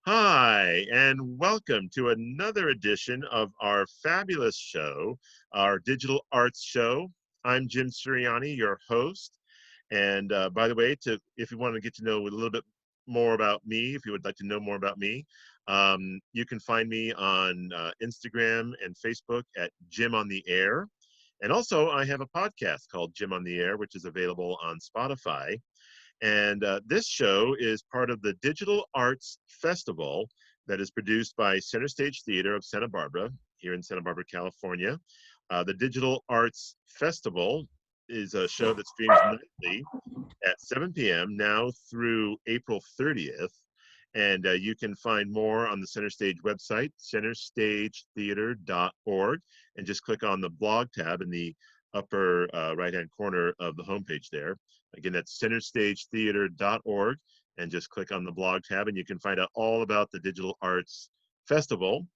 Hi, and welcome to another edition of our fabulous show, our digital arts show. I'm Jim Siriani, your host. And by the way, if you want to get to know a little bit more about me, if you would like to know more about me, you can find me on Instagram and Facebook at Jim on the Air. And also, I have a podcast called Jim on the Air, which is available on Spotify. And this show is part of the Digital Arts Festival that is produced by Center Stage Theater of Santa Barbara, here in Santa Barbara, California. The Digital Arts Festival is a show that streams nightly at 7 p.m. now through April 30th. And you can find more on the Center Stage website, centerstagetheater.org, and just click on the blog tab in the upper right-hand corner of the homepage there. Again, that's centerstagetheater.org, and just click on the blog tab, and you can find out all about the Digital Arts Festival.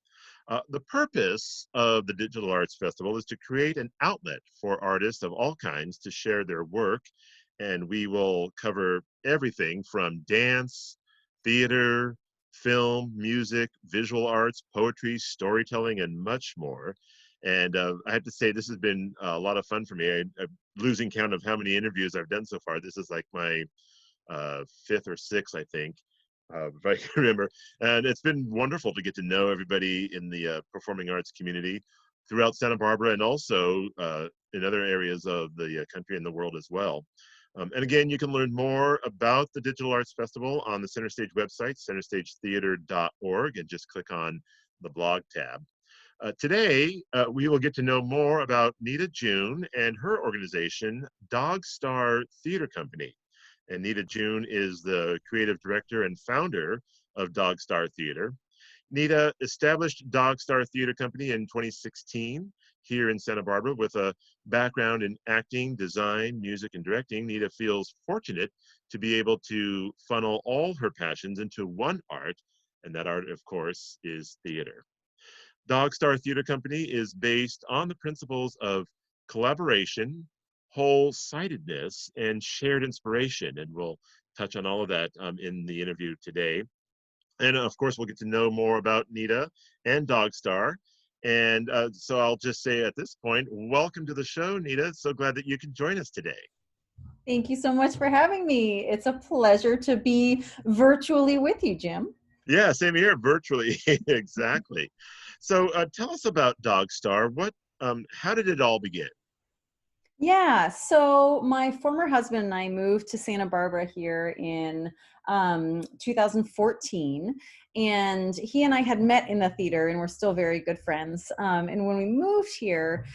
The purpose of the Digital Arts Festival is to create an outlet for artists of all kinds to share their work, and we will cover everything from dance, theater, film, music, visual arts, poetry, storytelling, and much more. And I have to say, this has been a lot of fun for me. I'm losing count of how many interviews I've done so far. This is like my fifth or sixth, I think, if I can remember. And it's been wonderful to get to know everybody in the performing arts community throughout Santa Barbara, and also in other areas of the country and the world as well. And again, you can learn more about the Digital Arts Festival on the Center Stage website, centerstagetheater.org, and just click on the blog tab. Today, we will get to know more about Nita June and her organization, DogStar Theater Company. And Nita June is the creative director and founder of DogStar Theater. Nita established DogStar Theater Company in 2016 here in Santa Barbara with a background in acting, design, music, and directing. Nita feels fortunate to be able to funnel all her passions into one art, and that art, of course, is theater. DogStar Theater Company is based on the principles of collaboration, whole-sidedness, and shared inspiration, and we'll touch on all of that in the interview today. And of course, we'll get to know more about Nita and DogStar. And so I'll just say at this point, welcome to the show, Nita. So glad that you can join us today. Thank you so much for having me. It's a pleasure to be virtually with you, Jim. Yeah, same here, virtually. Exactly. So tell us about DogStar. How did it all begin? Yeah, so my former husband and I moved to Santa Barbara here in 2014, and he and I had met in the theater, and we're still very good friends. And when we moved here,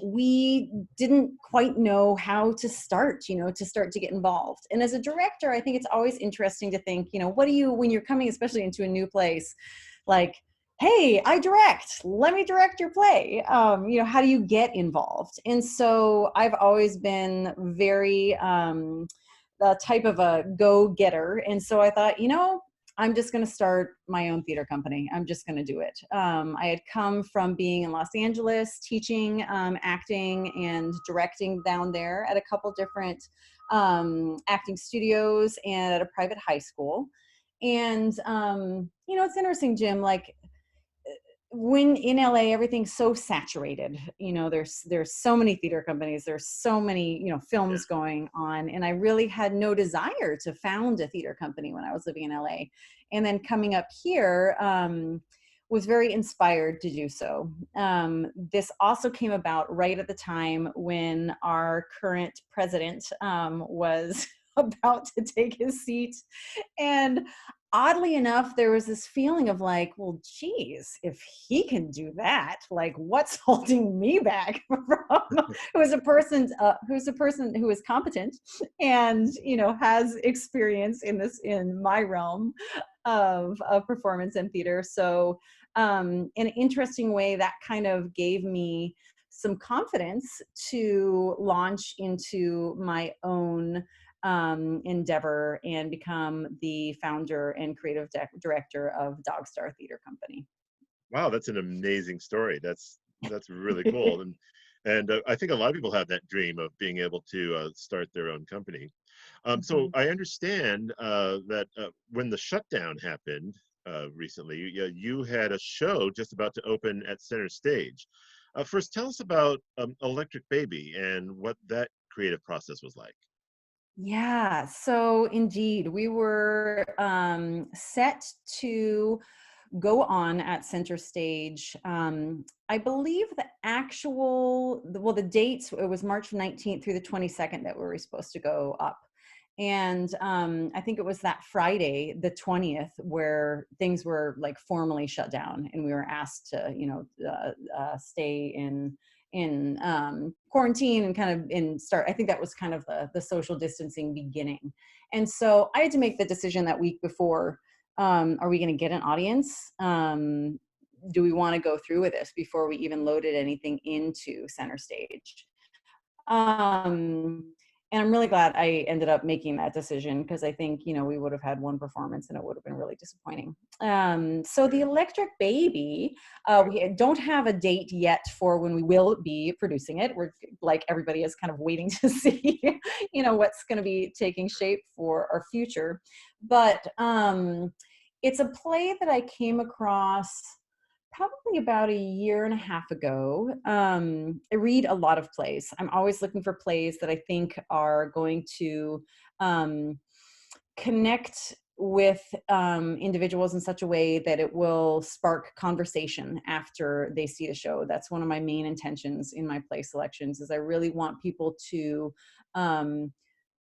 we didn't quite know how to start, to start to get involved. And as a director, I think it's always interesting to think, what do you, when you're coming, especially into a new place, like, hey, I direct, let me direct your play. How do you get involved? And so I've always been very the type of a go-getter. And so I thought, I'm just going to start my own theater company. I'm just going to do it. I had come from being in Los Angeles, teaching acting and directing down there at a couple different acting studios and at a private high school. And, it's interesting, Jim, like, when in LA, everything's so saturated, there's so many theater companies, there's so many, films going on. And I really had no desire to found a theater company when I was living in LA. And then coming up here, was very inspired to do so. This also came about right at the time when our current president was about to take his seat. And oddly enough, there was this feeling of like, well, geez, if he can do that, like, what's holding me back from who's a person who is competent and has experience in my realm of performance and theater. So in an interesting way, that kind of gave me some confidence to launch into my own endeavor and become the founder and creative director of DogStar Theater Company. Wow, that's an amazing story. That's really cool. And I think a lot of people have that dream of being able to start their own company. So I understand that when the shutdown happened recently. You had a show just about to open at Center Stage. First, tell us about Electric Baby and what that creative process was like. Yeah, so indeed, we were set to go on at Center Stage. I believe the dates, it was March 19th through the 22nd that we were supposed to go up. And I think it was that Friday, the 20th, where things were like formally shut down, and we were asked to, stay in quarantine and kind of in start. I think that was kind of the social distancing beginning. And so I had to make the decision that week before. Are we going to get an audience? Do we want to go through with this before we even loaded anything into Center Stage? Um, and I'm really glad I ended up making that decision, because I think, we would have had one performance and it would have been really disappointing. So the Right. Electric Baby, we don't have a date yet for when we will be producing it. We're, like everybody, is kind of waiting to see, what's going to be taking shape for our future. But it's a play that I came across probably about a year and a half ago. I read a lot of plays. I'm always looking for plays that I think are going to um, connect with individuals in such a way that it will spark conversation after they see the show. That's one of my main intentions in my play selections, is I really want people to um,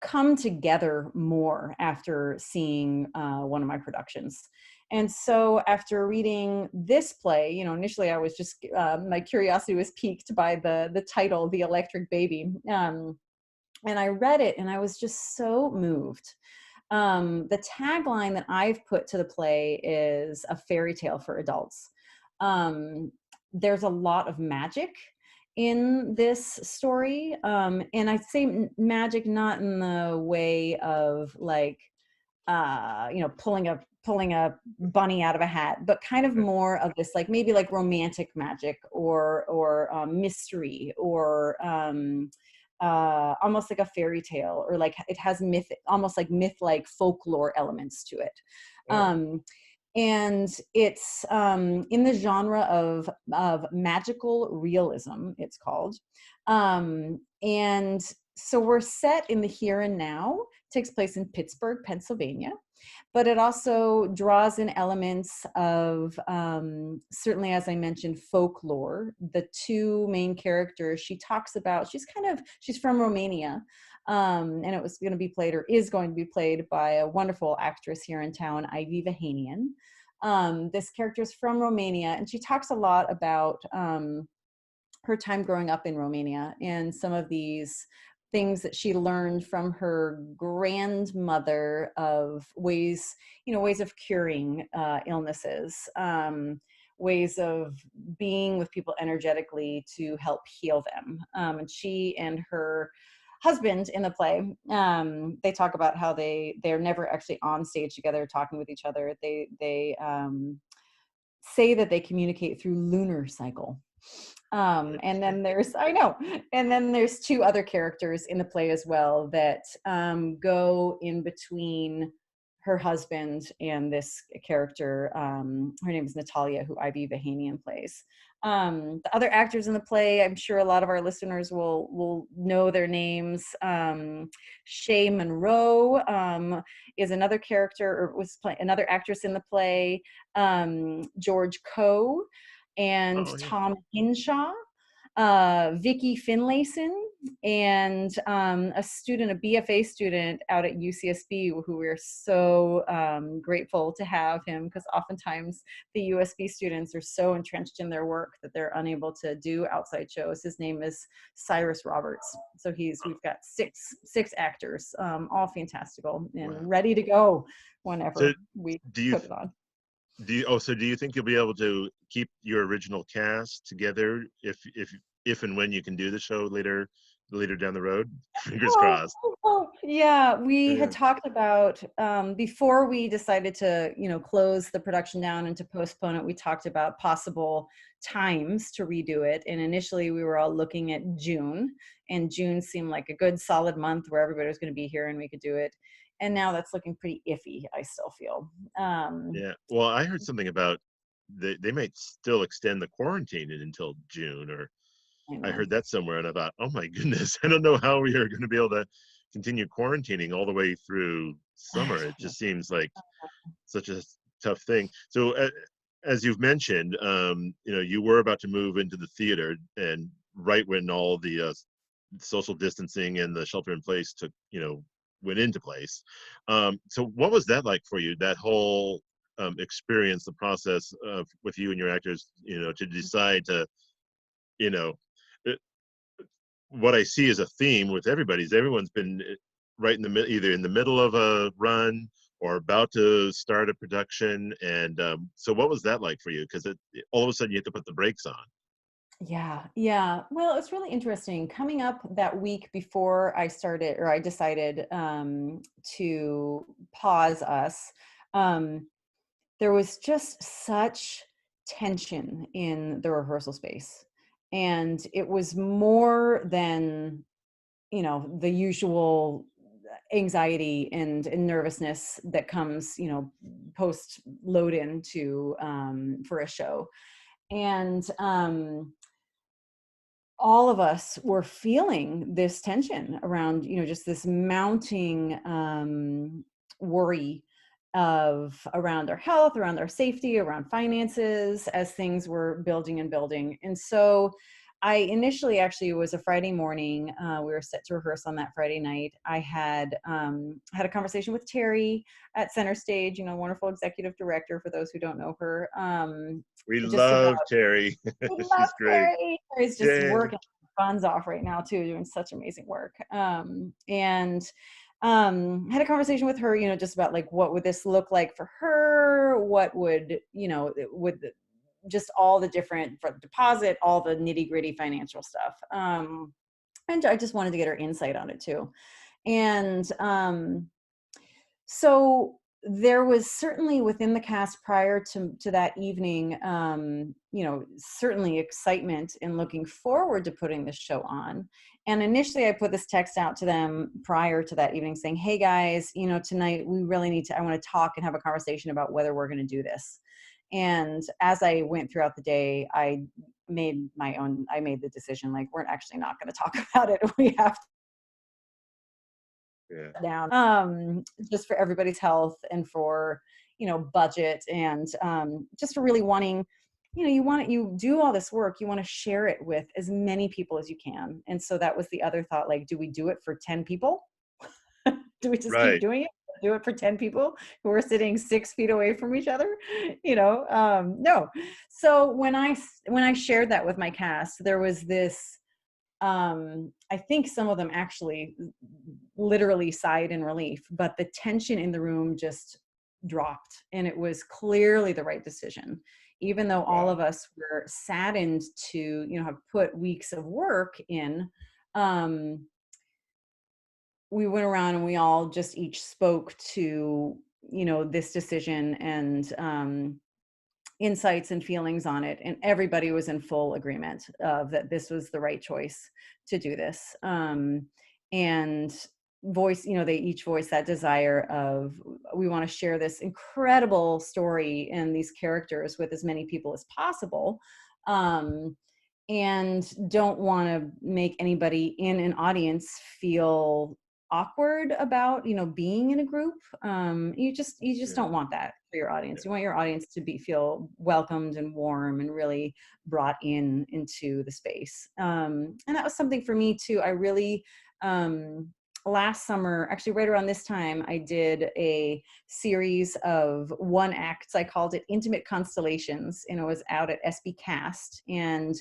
come together more after seeing one of my productions. And so after reading this play, initially I was just, my curiosity was piqued by the title, The Electric Baby. And I read it and I was just so moved. The tagline that I've put to the play is a fairy tale for adults. Um, there's a lot of magic in this story. And I say magic not in the way of like, pulling a bunny out of a hat, but kind of more of this, like maybe like romantic magic or mystery, or almost like a fairy tale, or like it has almost like myth-like folklore elements to it. Oh, Um, and it's in the genre of magical realism, it's called. And so we're set in the here and now. Takes place in Pittsburgh, Pennsylvania, but it also draws in elements of, certainly, as I mentioned, folklore. The two main characters she talks about, she's from Romania, and it was going to be played, or is going to be played, by a wonderful actress here in town, Ivy Vahanian. This character is from Romania, and she talks a lot about her time growing up in Romania and some of these things that she learned from her grandmother, of ways of curing illnesses, ways of being with people energetically to help heal them. And she and her husband in the play, they talk about how they're never actually on stage together talking with each other. They say that they communicate through lunar cycle. And interesting. then I know, and then there's two other characters in the play as well that go in between her husband and this character. Her name is Natalia, who Ivy Vahanian plays. The other actors in the play, I'm sure a lot of our listeners will know their names. Shay Monroe is another character, or another actress in the play. George Coe and Oh, yeah. Tom Hinshaw, Vicky Finlayson, and a BFA student out at UCSB, who we're so grateful to have him, because oftentimes the USB students are so entrenched in their work that they're unable to do outside shows. His name is Cyrus Roberts. So we've got six actors, all fantastical and Wow. ready to go So whenever we do you put it on. so do you think you'll be able to keep your original cast together if and when you can do the show later down the road? Fingers crossed. Yeah, we had Yeah. talked about, before we decided to, close the production down and to postpone it, we talked about possible times to redo it. And initially we were all looking at June, and June seemed like a good solid month where everybody was going to be here and we could do it. And now that's looking pretty iffy, I still feel. Yeah. Well, I heard something about they might still extend the quarantine until June, or I I know. heard that somewhere, and I thought, oh my goodness, I don't know how we are going to be able to continue quarantining all the way through I summer. It don't know. just seems like such a tough thing. So, as you've mentioned, you were about to move into the theater, and right when all the social distancing and the shelter in place went into place. So, what was that like for you? That whole experience, the process of with you and your actors, to decide to, you know, uh, what I see as a theme with everyone's been right in the either in the middle of a run or about to start a production. And so what was that like for you? Because all of a sudden you have to put the brakes on. Yeah, yeah. Well, it's really interesting. Coming up that week before I started, or I decided to pause us, um, there was just such tension in the rehearsal space. And it was more than, the usual anxiety and nervousness that comes, post load in to for a show. And all of us were feeling this tension around, just this mounting worry of around our health, around our safety, around finances as things were building and building. And so I initially, actually, it was a Friday morning. We were set to rehearse on that Friday night. I had a conversation with Terry at Center Stage, wonderful executive director for those who don't know her, We just about. love Terry. We love She's great. Terry. Terry's just Yay. working buns off right now too, doing such amazing work. And had a conversation with her, just about like what would this look like for her? What would, just all the different for deposit, all the nitty gritty financial stuff. And I just wanted to get her insight on it too. And so there was certainly within the cast prior to that evening, certainly excitement in looking forward to putting this show on. And initially I put this text out to them prior to that evening saying, hey guys, tonight we really I want to talk and have a conversation about whether we're going to do this. And as I went throughout the day, I made the decision, like, we're actually not going to talk about it. We have Yeah. down, just for everybody's health and for, budget, and just for really wanting, you do all this work, you want to share it with as many people as you can. And so that was the other thought, like, do we do it for 10 people? Do we just keep Right. doing it? Do it for 10 people who are sitting 6 feet away from each other? No. So when I shared that with my cast, there was this, I think some of them actually literally sighed in relief, but the tension in the room just dropped, and it was clearly the right decision. Even though all of Wow. us were saddened to, have put weeks of work in, um, we went around and we all just each spoke to, this decision and insights and feelings on it, and everybody was in full agreement of that this was the right choice to do this. And voice, they each voiced that desire of, we want to share this incredible story and these characters with as many people as possible, and don't want to make anybody in an audience feel awkward about, being in a group. You just Yeah. don't want that for your Yeah. audience. You want your audience to feel welcomed and warm and really brought into the space. And that was something for me too. I really, last summer, actually right around this time, I did a series of one acts. I called it Intimate Constellations, and it was out at SB Cast. And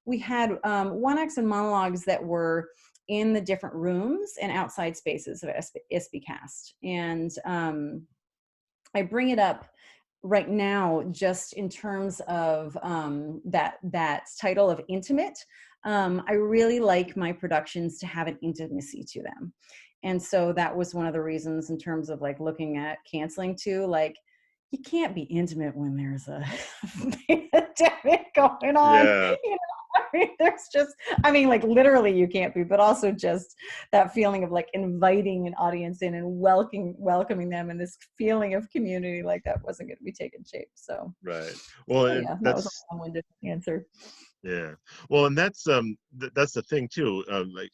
we had one acts and monologues that were in the different rooms and outside spaces of SB Cast. And I bring it up right now just in terms of that title of intimate. I really like my productions to have an intimacy to them. And so that was one of the reasons in terms of like looking at canceling too, like, you can't be intimate when there's a pandemic going on, Yeah. There's just, I mean, like literally you can't be, but also just that feeling of like inviting an audience in and welcoming them, and this feeling of community, like that wasn't going to be taking shape. So, Right. Well, and yeah, that was a that's long-winded answer. yeah. Well, and that's that's the thing too.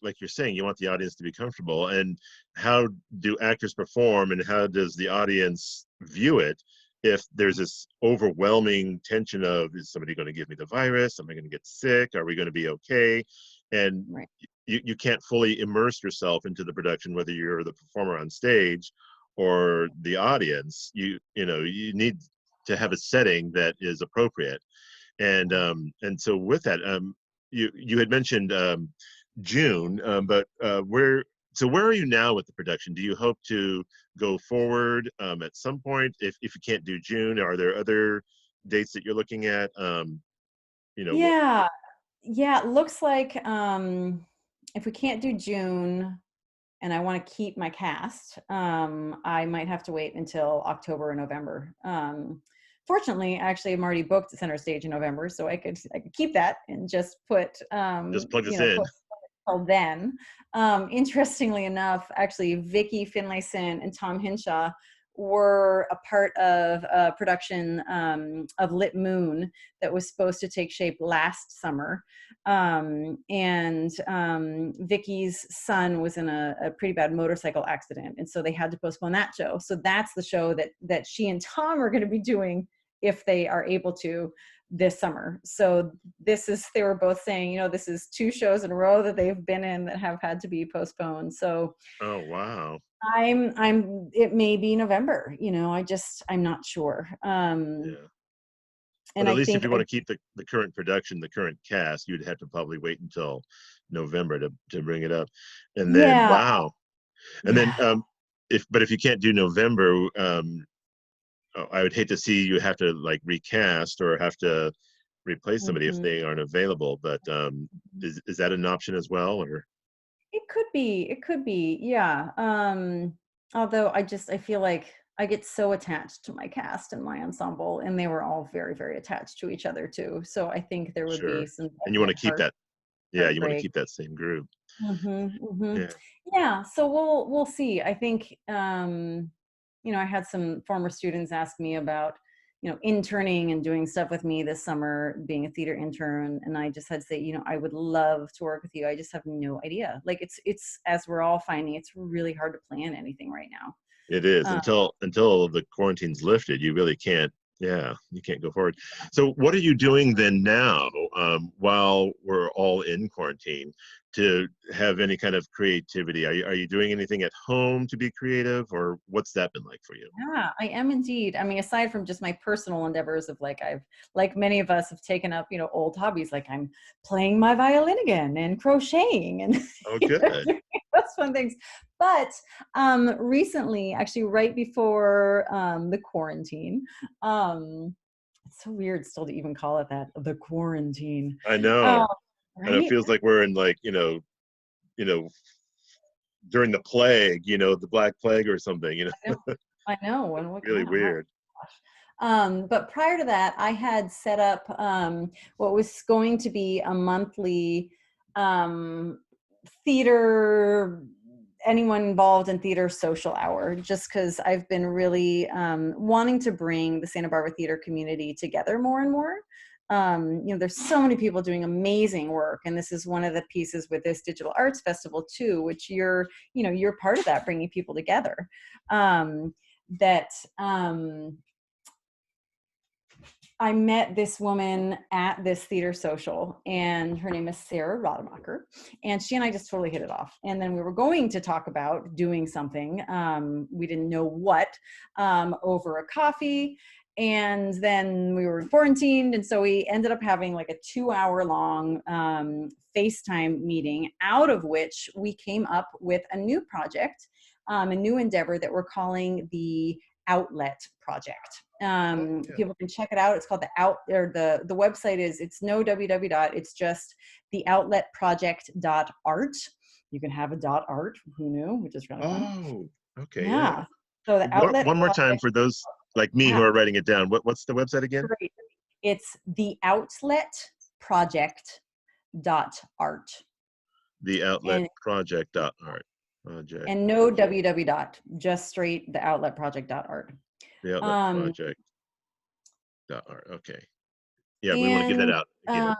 Like you're saying, you want the audience to be comfortable, and how do actors perform, and how does the audience view it? If there's this overwhelming tension of, is somebody going to give me the virus? Am I going to get sick? Are we going to be okay? And Right. you can't fully immerse yourself into the production, whether you're the performer on stage or the audience. You need to have a setting that is appropriate. And so with that, you had mentioned June, but where are you now with the production? Do you hope to go forward at some point? If you can't do June, are there other dates that you're looking at? What? Yeah. Yeah. It looks like if we can't do June and I want to keep my cast, I might have to wait until October or November. Fortunately, actually, I'm already booked at center stage in November, so I could keep that and just put Just plug this in. till then. Interestingly enough, actually, Vicky Finlayson and Tom Hinshaw were a part of a production of Lit Moon that was supposed to take shape last summer. And Vicky's son was in a pretty bad motorcycle accident, and so they had to postpone that show. So that's the show that she and Tom are going to be doing if they are able to this summer. So they were both saying, this is 2 shows in a row that they've been in that have had to be postponed. So Oh, wow. it may be November, I'm not sure. Yeah. And But at I least if think, you want to keep the current production, the current cast, you'd have to probably wait until November to bring it up. And then, yeah, wow. And then, yeah. if you can't do November, I would hate to see you have to like recast or have to replace somebody if Mhm. they aren't available. But is that an option as well? Or It could be, yeah. Although I feel like I get so attached to my cast and my ensemble, and they were all very, very attached to each other too. So I think there would be sure, some and you want definite to keep that. Yeah, you want to heartbreak. keep that same group. Yeah, Yeah, so we'll see. I think I had some former students ask me about, interning and doing stuff with me this summer, being a theater intern, and I just had to say, I would love to work with you. I just have no idea. Like it's as we're all finding, it's really hard to plan anything right now. it is Um, until the quarantine's lifted. You really can't. Yeah, you can't go forward. So, what are you doing then now, while we're all in quarantine, to have any kind of creativity? Are you doing anything at home to be creative, or what's that been like for you? Yeah, I am indeed. I mean, aside from just my personal endeavors of like many of us have taken up, old hobbies, like I'm playing my violin again and crocheting and Oh, good. doing those fun things. But recently, actually, right before the quarantine, it's so weird still to even call it that, the quarantine. I Um, know, and it right? feels like we're in like you know, during the plague, the Black Plague or something. I know, and Really weird. but prior to that, I had set up what was going to be a monthly um, theater, anyone involved in theater social hour, just because I've been really wanting to bring the Santa Barbara theater community together more and more. There's so many people doing amazing work, and this is one of the pieces with this digital arts festival too, which you're part of that, bringing people together. That I met this woman at this theater social, and her name is Sarah Rademacher, and she and I just totally hit it off. And then we were going to talk about doing something. We didn't know what, over a coffee. And then we were quarantined. And so we ended up having like a 2-hour long FaceTime meeting, out of which we came up with a new project, a new endeavor that we're calling the Outlet Project. Oh, yeah. People can check it out. It's called the website it's no www. It's just theoutletproject.art. You can have a .art. Who knew? Which is kind of fun. Oh, okay, yeah. Yeah. So the One, Outlet one more time Project. for those like me who Yeah. are writing it down. What's the website again? Great. It's theoutletproject.art. art. The outlet And project.art. Project, no www dot, just straight the outlet project.art. the outlet Um, project.art. Okay. Yeah, we want to get that and out again. um,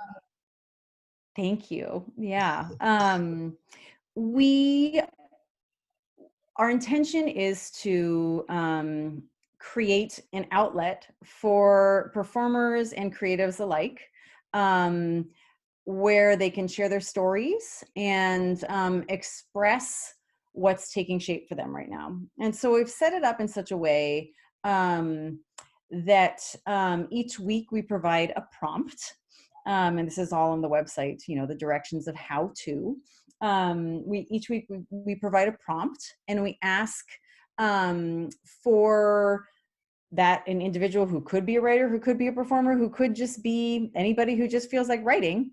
thank you. Yeah. We Our intention is to create an outlet for performers and creatives alike, um, where they can share their stories and express what's taking shape for them right now. And so we've set it up in such a way um, that each week we provide a prompt. And this is all on the website, the directions of how to. We each week we provide a prompt and we ask for that an individual who could be a writer, who could be a performer, who could just be anybody who just feels like writing,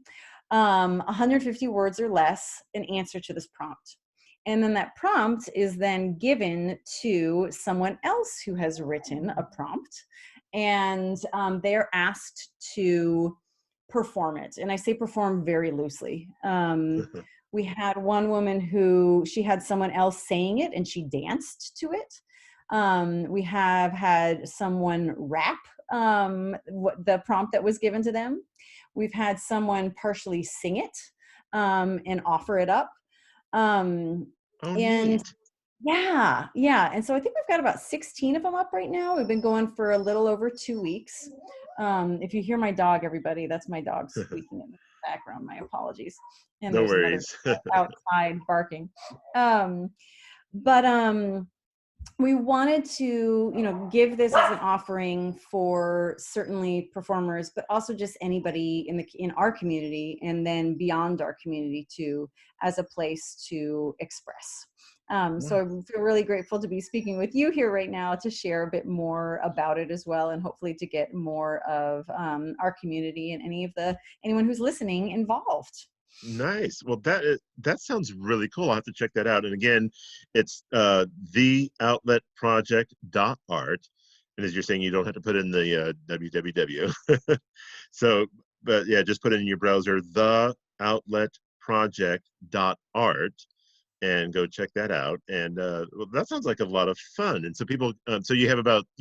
150 words or less, an answer to this prompt. And then that prompt is then given to someone else who has written a prompt, and they are asked to perform it. And I say perform very loosely. We had one woman who she had someone else saying it and she danced to it. We have had someone rap the prompt that was given to them. We've had someone partially sing it and offer it up. Um, Oh, and neat. yeah. And so I think we've got about 16 of them up right now. We've been going for a little over 2 weeks. If you hear my dog, everybody, that's my dog squeaking in the background. My apologies. And No there's another worries. outside barking. But we wanted to give this as an offering for certainly performers, but also just anybody in our community, and then beyond our community too, as a place to express. So I feel really grateful to be speaking with you here right now to share a bit more about it as well, and hopefully to get more of our community and anyone who's listening involved. Nice. Well, that sounds really cool. I'll have to check that out. And again, it's theoutletproject.art. And as you're saying, you don't have to put in the www. So, but yeah, just put it in your browser, theoutletproject.art, and go check that out. And well, that sounds like a lot of fun. And so people, so you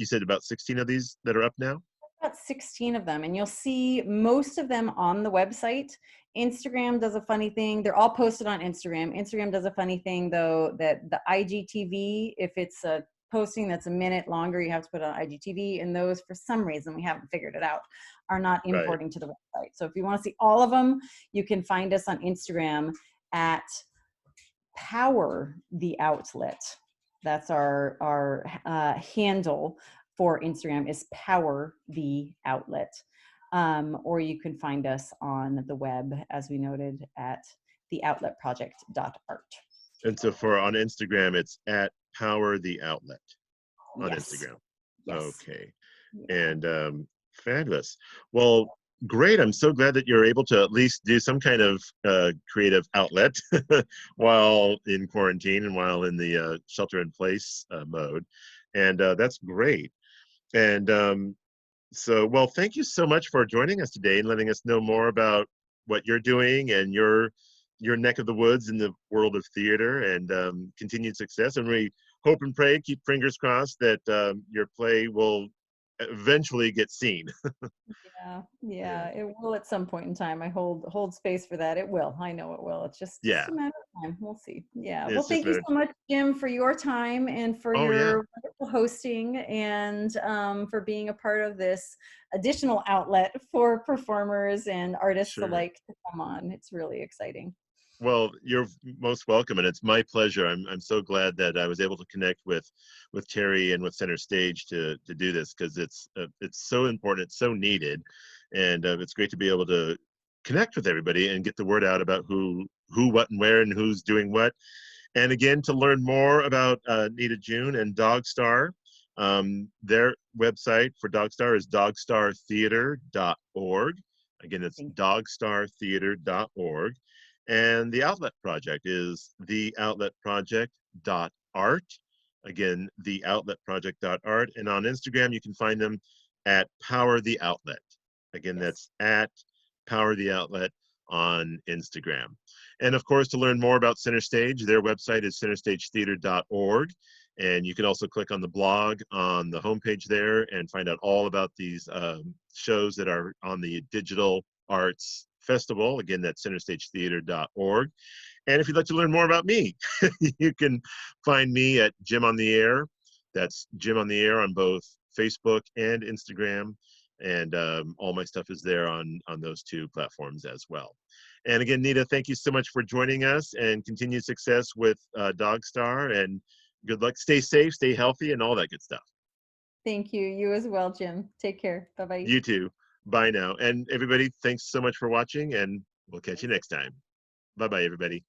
said about 16 of these that are up now? About 16 of them, and you'll see most of them on the website. Instagram does a funny thing. They're all posted on Instagram. Instagram does a funny thing, though, that the IGTV, if it's a posting that's a minute longer, you have to put it on IGTV, and those, for some reason, we haven't figured it out, are not Right. importing to the website. So if you want to see all of them, you can find us on Instagram at Power the Outlet. That's our handle for Instagram, is Power the Outlet. Or you can find us on the web, as we noted, at theoutletproject.art. And so for on Instagram, it's at Power the Outlet on Yes. Instagram. Yes. Okay. Yeah. And fabulous. Well, great. I'm so glad that you're able to at least do some kind of creative outlet while in quarantine and while in the shelter in place mode. And that's great. And so, well, thank you so much for joining us today and letting us know more about what you're doing and your neck of the woods in the world of theater, and continued success. And we hope and pray, keep fingers crossed, that your play will eventually get seen. Yeah, Yeah, it will at some point in time. I hold space for that. It will. I know it will. It's just yeah, a matter of time. We'll see. Yeah. Well, it's just thank you better. so much, Jim, for your time and for Oh yeah, your wonderful hosting, and for being a part of this additional outlet for performers and artists sure. alike to come on. It's really exciting. Well, you're most welcome, and it's my pleasure. I'm so glad that I was able to connect with Terry and with Center Stage to do this, because it's so important, it's so needed, and it's great to be able to connect with everybody and get the word out about who, what, and where, and who's doing what. And again, to learn more about Nita June and DogStar, their website for DogStar is dogstartheater.org. Again, it's Thank dogstartheater.org. And the Outlet Project is theoutletproject.art. Again, theoutletproject.art. And on Instagram, you can find them at Power the Outlet. Again, you. Yes. that's at Power the Outlet on Instagram. And of course, to learn more about Center Stage, their website is centerstagetheater.org. And you can also click on the blog on the homepage there and find out all about these shows that are on the Digital Arts Festival. Again, that's centerstagetheater.org. And if you'd like to learn more about me, you can find me at Jim on the Air. That's Jim on the Air on both Facebook and Instagram. And all my stuff is there on those two platforms as well. And again, Nita, thank you so much for joining us, and continued success with DogStar, and good luck. Stay safe, stay healthy, and all that good stuff. Thank you. You as well, Jim. Take care. Bye-bye. You too. Bye now. And everybody, thanks so much for watching, and we'll catch you next time. Bye-bye, everybody.